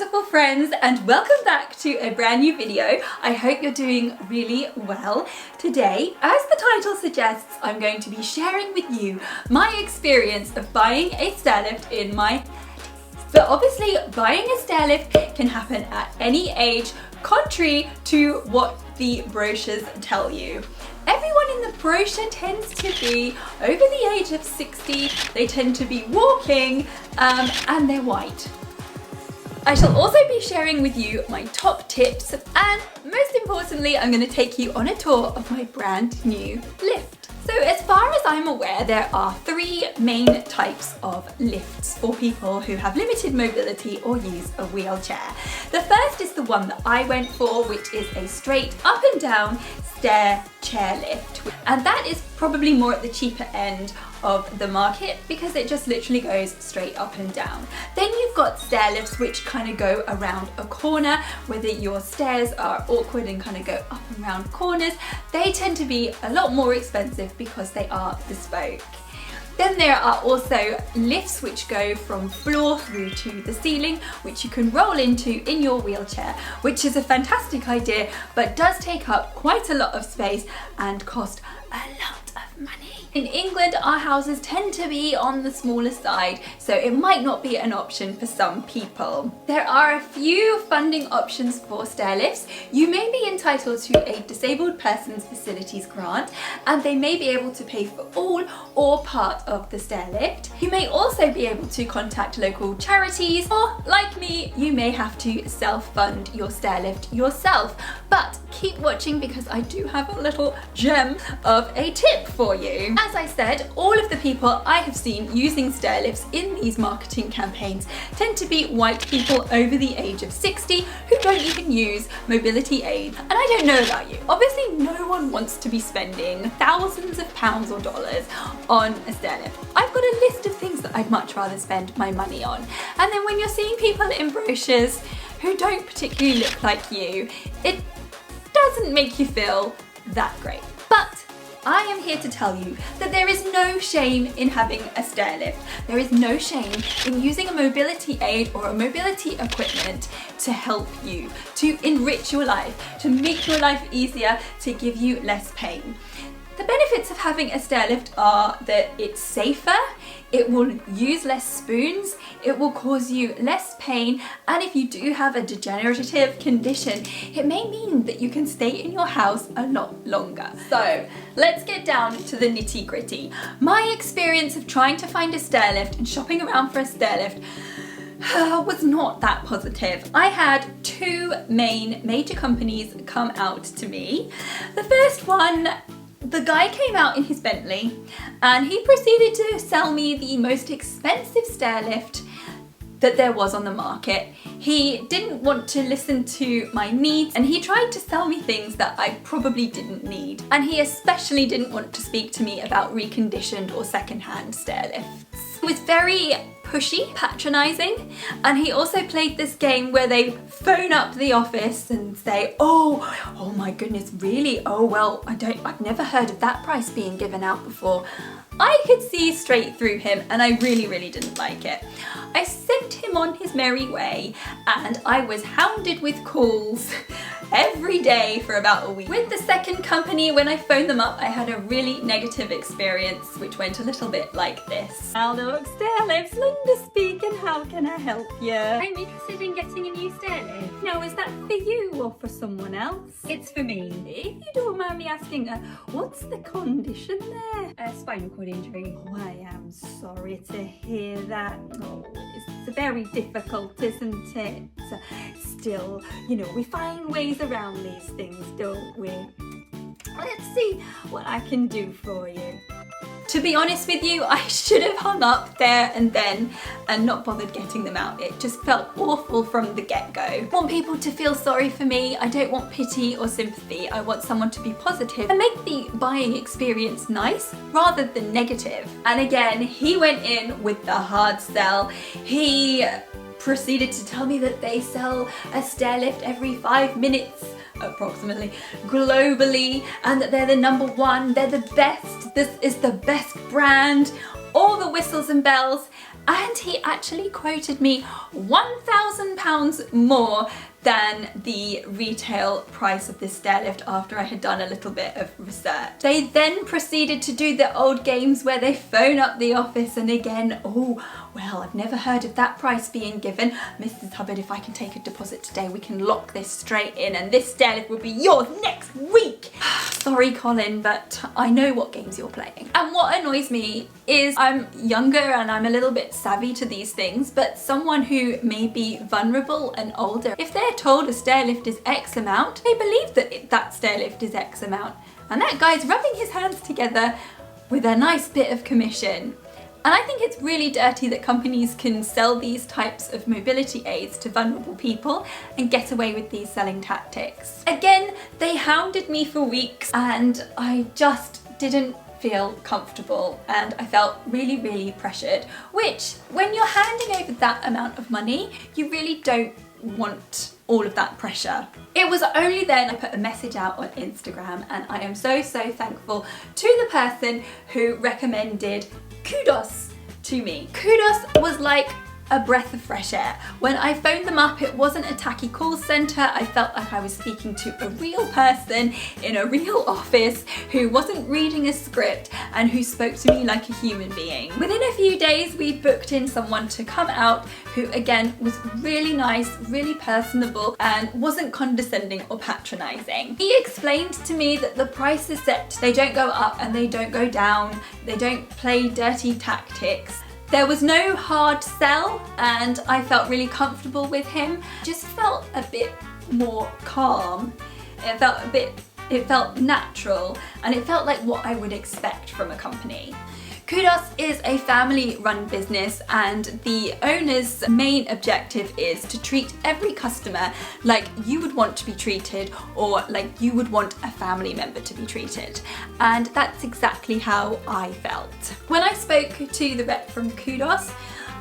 wonderful friends, and welcome back to a brand new video. I hope you're doing really well. Today, as the title suggests, I'm going to be sharing with you my experience of buying a stairlift in my 30s. But obviously, buying a stairlift can happen at any age, contrary to what the brochures tell you. Everyone in the brochure tends to be over the age of 60, they tend to be walking, and they're white. I shall also be sharing with you my top tips, and most importantly, I'm going to take you on a tour of my brand new lift. So as far as I'm aware, there are three main types of lifts for people who have limited mobility or use a wheelchair. The first is the one that I went for, which is a straight up and down stair chair lift. And that is probably more at the cheaper end of the market because it just literally goes straight up and down. Then you've got stair lifts which kind of go around a corner, whether your stairs are awkward and kind of go up and round corners. They tend to be a lot more expensive because they are bespoke. Then there are also lifts which go from floor through to the ceiling, which you can roll into in your wheelchair, which is a fantastic idea, but does take up quite a lot of space and cost a lot of money. In England, our houses tend to be on the smaller side, so it might not be an option for some people. There are a few funding options for stairlifts. You may be entitled to a disabled persons facilities grant, and they may be able to pay for all or part of the stairlift. You may also be able to contact local charities, or like me, you may have to self-fund your stairlift yourself. But keep watching because I do have a little gem of a tip for you. As I said, all of the people I have seen using stairlifts in these marketing campaigns tend to be white people over the age of 60 who don't even use mobility aid. And I don't know about you, obviously no one wants to be spending thousands of pounds or dollars on a stairlift. I've got a list of things that I'd much rather spend my money on. And then when you're seeing people in brochures who don't particularly look like you, it doesn't make you feel that great. But I am here to tell you that there is no shame in having a stairlift. There is no shame in using a mobility aid or a mobility equipment to help you, to enrich your life, to make your life easier, to give you less pain. The benefits of having a stairlift are that it's safer, it will use less spoons, it will cause you less pain, and if you do have a degenerative condition, it may mean that you can stay in your house a lot longer. So let's get down to the nitty gritty. My experience of trying to find a stairlift and shopping around for a stairlift was not that positive. I had two major companies come out to me. The first one, the guy came out in his Bentley and he proceeded to sell me the most expensive stairlift that there was on the market. He didn't want to listen to my needs and he tried to sell me things that I probably didn't need. And he especially didn't want to speak to me about reconditioned or secondhand stairlifts. He was very pushy, patronising, and he also played this game where they phone up the office and say, oh my goodness, really? Oh well, I've never heard of that price being given out before. I could see straight through him and I really didn't like it. I sent him on his merry way and I was hounded with calls every day for about a week. With the second company, when I phoned them up, I had a really negative experience which went a little bit like this. Now look, Stairlifts, Linda speaking, how can I help you? I'm interested in getting a new stairlift. Now, is that for you or for someone else? It's for me. If you don't mind me asking, what's the condition there? A spinal cord injury. Oh, I am sorry to hear that. Oh, it's very difficult, isn't it? Still, you know, we find ways around these things, don't we? Let's see what I can do for you. To be honest with you, I should have hung up there and then and not bothered getting them out. It just felt awful from the get-go. I want people to feel sorry for me. I don't want pity or sympathy. I want someone to be positive and make the buying experience nice rather than negative. And again, he went in with the hard sell. He proceeded to tell me that they sell a stairlift every 5 minutes approximately globally, and that they're the #1, they're the best, this is the best brand, all the whistles and bells. and he actually quoted me £1,000 more than the retail price of this stairlift after I had done a little bit of research. They then proceeded to do the old games where they phone up the office and again, oh, well, I've never heard of that price being given. Mrs. Hubbard, if I can take a deposit today, we can lock this straight in and this stairlift will be yours next week. Sorry, Colin, but I know what games you're playing. And what annoys me is I'm younger and I'm a little bit savvy to these things, but someone who may be vulnerable and older, if they're told a stairlift is X amount, they believe that that stairlift is X amount. And that guy's rubbing his hands together with a nice bit of commission. And I think it's really dirty that companies can sell these types of mobility aids to vulnerable people and get away with these selling tactics. Again, they hounded me for weeks and I just didn't feel comfortable and I felt really, really pressured, which when you're handing over that amount of money, you really don't want all of that pressure. It was only then I put a message out on Instagram and I am so thankful to the person who recommended Kudos to me. Kudos was like a breath of fresh air. When I phoned them up, it wasn't a tacky call centre. I felt like I was speaking to a real person in a real office who wasn't reading a script and who spoke to me like a human being. Within a few days, we booked in someone to come out who again was really nice, really personable and wasn't condescending or patronising. He explained to me that the price is set, they don't go up and they don't go down, they don't play dirty tactics. There was no hard sell and I felt really comfortable with him. Just felt a bit more calm. It felt natural and it felt like what I would expect from a company. Kudos is a family-run business and the owner's main objective is to treat every customer like you would want to be treated or like you would want a family member to be treated. And that's exactly how I felt. When I spoke to the rep from Kudos,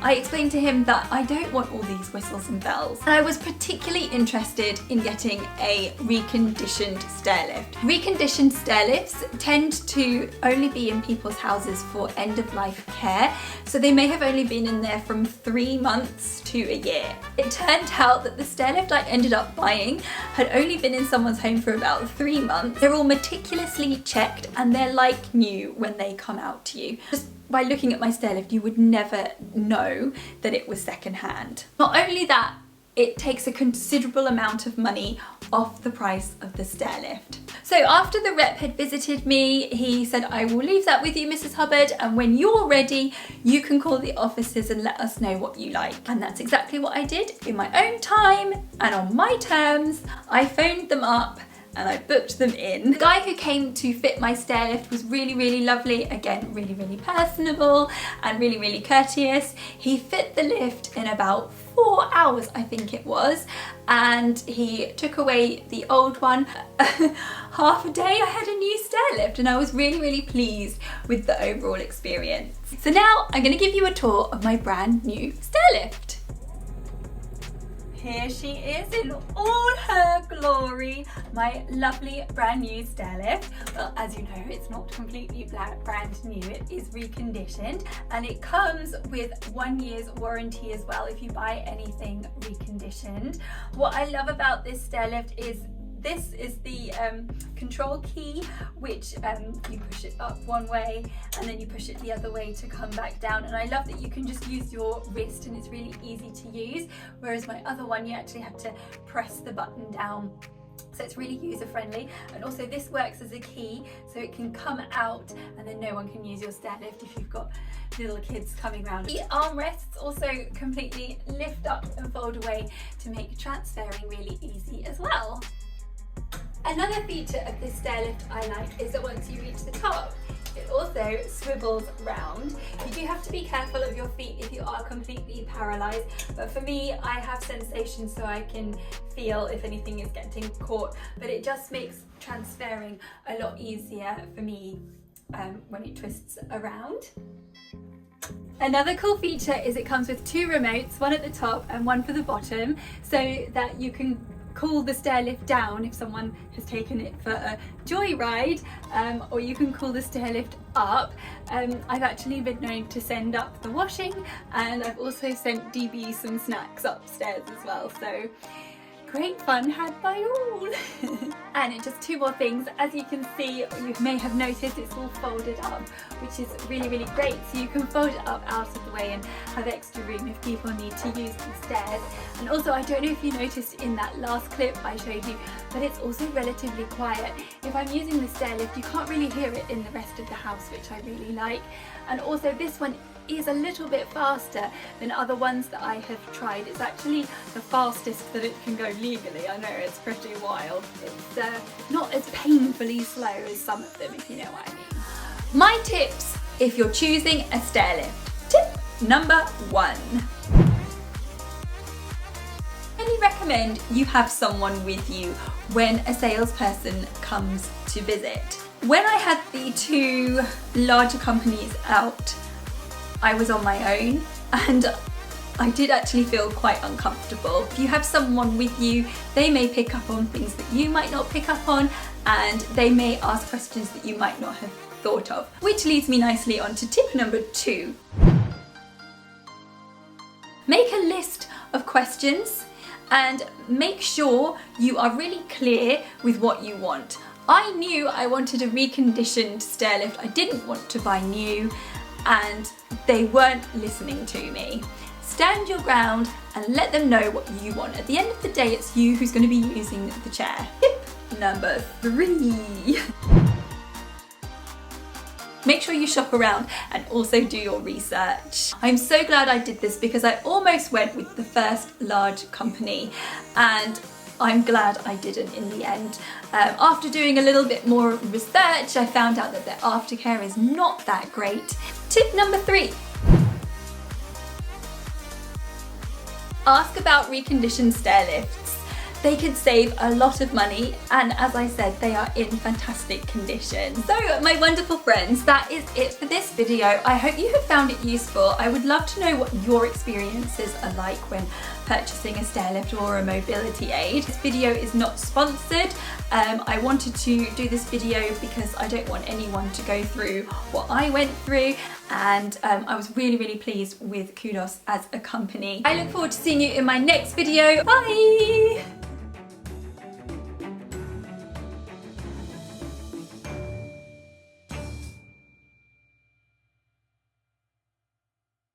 I explained to him that I don't want all these whistles and bells. And I was particularly interested in getting a reconditioned stairlift. Reconditioned stairlifts tend to only be in people's houses for end-of-life care, so they may have only been in there from 3 months to a year. It turned out that the stairlift I ended up buying had only been in someone's home for about 3 months. They're all meticulously checked and they're like new when they come out to you. Just by looking at my stairlift, you would never know that it was secondhand. Not only that, it takes a considerable amount of money off the price of the stairlift. So after the rep had visited me, he said, I will leave that with you, Mrs. Hubbard, and when you're ready, you can call the offices and let us know what you like. And that's exactly what I did in my own time and on my terms. I phoned them up and I booked them in. The guy who came to fit my stairlift was really lovely, again really personable and really courteous. He fit the lift in about 4 hours, I think it was, and he took away the old one. Half a day I had a new stairlift and I was really pleased with the overall experience. So now I'm going to give you a tour of my brand new stairlift. Here she is in all her glory, my lovely brand new stairlift. Well, as you know, it's not completely brand new, it is reconditioned and it comes with 1 year's warranty as well if you buy anything reconditioned. What I love about this stairlift is this is the control key, which you push it up one way and then you push it the other way to come back down, and I love that you can just use your wrist and it's really easy to use, whereas my other one you actually have to press the button down. So it's really user friendly, and also this works as a key so it can come out and then no one can use your stairlift if you've got little kids coming around. The armrests also completely lift up and fold away to make transferring really easy as well. Another feature of this stairlift I like is that once you reach the top, it also swivels round. You do have to be careful of your feet if you are completely paralysed, but for me, I have sensation so I can feel if anything is getting caught, but it just makes transferring a lot easier for me when it twists around. Another cool feature is it comes with 2 remotes, one at the top and one for the bottom, so that you can cool the stair lift down if someone has taken it for a joyride, or you can cool the stair lift up. I've actually been known to send up the washing, and I've also sent DB some snacks upstairs as well, so great fun had by all. And just two more things. As you can see, you may have noticed it's all folded up, which is really, really great. So you can fold it up out of the way and have extra room if people need to use the stairs. And also, I don't know if you noticed in that last clip I showed you, but it's also relatively quiet. If I'm using the stair lift, you can't really hear it in the rest of the house, which I really like. And also this one is a little bit faster than other ones that I have tried. It's actually the fastest that it can go legally. I know, it's pretty wild. It's not as painfully slow as some of them, if you know what I mean. My tips if you're choosing a stair lift. Tip number 1. I highly recommend you have someone with you when a salesperson comes to visit. When I had the 2 larger companies out, I was on my own and I did actually feel quite uncomfortable. If you have someone with you, they may pick up on things that you might not pick up on, and they may ask questions that you might not have thought of. Which leads me nicely on to tip number 2. Make a list of questions and make sure you are really clear with what you want. I knew I wanted a reconditioned stair lift. I didn't want to buy new, and they weren't listening to me. Stand your ground and let them know what you want. At the end of the day, it's you who's going to be using the chair. Tip number 3. Make sure you shop around and also do your research. I'm so glad I did this because I almost went with the first large company, and I'm glad I didn't in the end. After doing a little bit more research, I found out that their aftercare is not that great. Tip number 3. Ask about reconditioned stair lifts. They can save a lot of money, and as I said, they are in fantastic condition. So my wonderful friends, that is it for this video. I hope you have found it useful. I would love to know what your experiences are like when purchasing a stair lift or a mobility aid. This video is not sponsored. I wanted to do this video because I don't want anyone to go through what I went through, and I was really, really pleased with Kudos as a company. I look forward to seeing you in my next video. Bye!